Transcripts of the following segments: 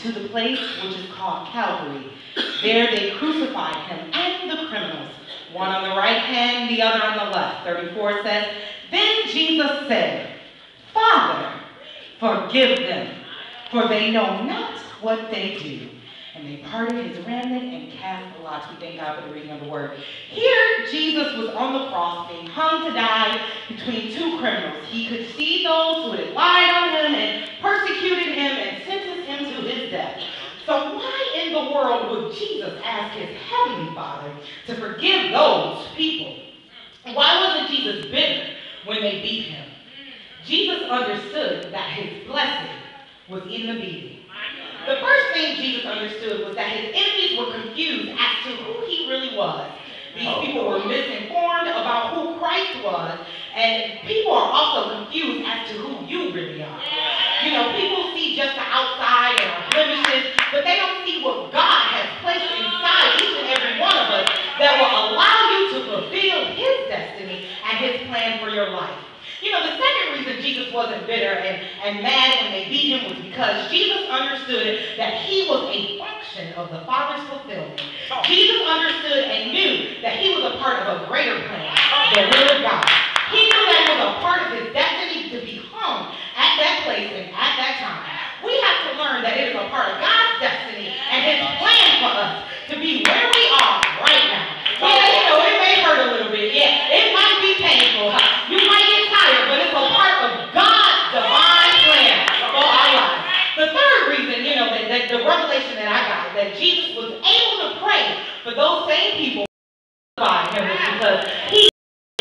to the place which is called Calvary. There they crucified him and the criminals, one on the right hand, the other on the left. 34 says, then Jesus said, Father, forgive them, for they know not what they do. And they parted his raiment and cast the lots. We thank God for the reading of the word. Here, Jesus was on the cross, being hung to die between two criminals. He could see those who had lied on him and persecuted him and sentenced him to his death. So why in the world would Jesus ask his heavenly Father to forgive those people? Why wasn't Jesus bitter when they beat him? Jesus understood that his blessing was in the beating. The first thing Jesus understood was that his enemies were confused as to who he really was. These people were misinformed about who Christ was, and people are also confused as to who you really are. You know, people see just the outside and our blemishes, but they don't see what God has placed inside each and every one of us that will allow you to fulfill his destiny and his plan for your life. You know, the second reason Jesus wasn't bitter and mad when they beat him was because Jesus understood that he was a function of the Father's fulfillment. Jesus understood and knew that he was a part of a greater plan, the will of God. He knew that it was a part of his destiny to be hung at that place and at that time. We have to learn that it is a part of God's destiny and his plan for us to be where we are right now. Yeah, you know, it may hurt a little bit. Yeah, it might be painful. You might get tired, but it's a part of God's divine plan for our lives. The third reason, you know, that the revelation that I got, that Jesus was able to pray for those same people by him was because he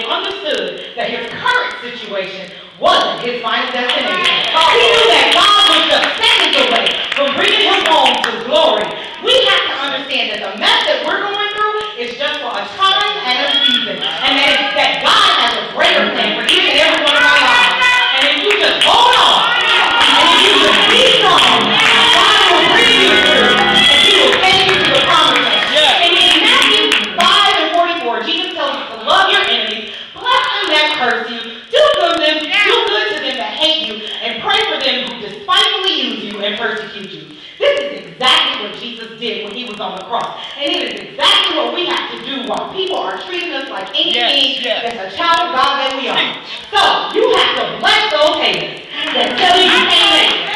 understood that his current situation wasn't his final destination. He knew that God was just seconds away from bringing him home to glory. We have to understand that the mess that we're going through is just for a time and a season, and that God has a greater plan for each and every one of our lives. And if you just hold on, and if you just be strong, God will bring you through, and he will take you to the promised land. And in Matthew 5 and 44, Jesus tells us to love your enemies, bless them that curse you, do good to them that hate you, and pray for them who despitefully use you and persecute you. This is exactly what Jesus did when he was on the cross. And it is exactly what we have to do while people are treating us like anything that's a child of God that we are. So, you have to bless those haters that tell you you can't make it.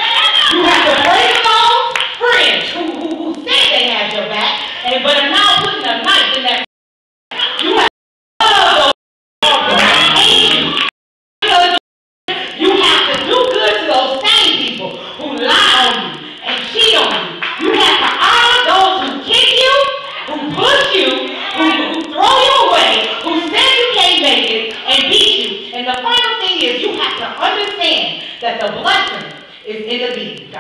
You have to pray for those friends who said they had your back, but are now putting a knife in that. You have to love those that hate you. You have to do good to those same people who lie on you and cheat on you. You have to honor those who kick you, who push you, who throw you away, who said you can't make it, and beat you. And the final thing is you have to understand that the blessing is in the beating.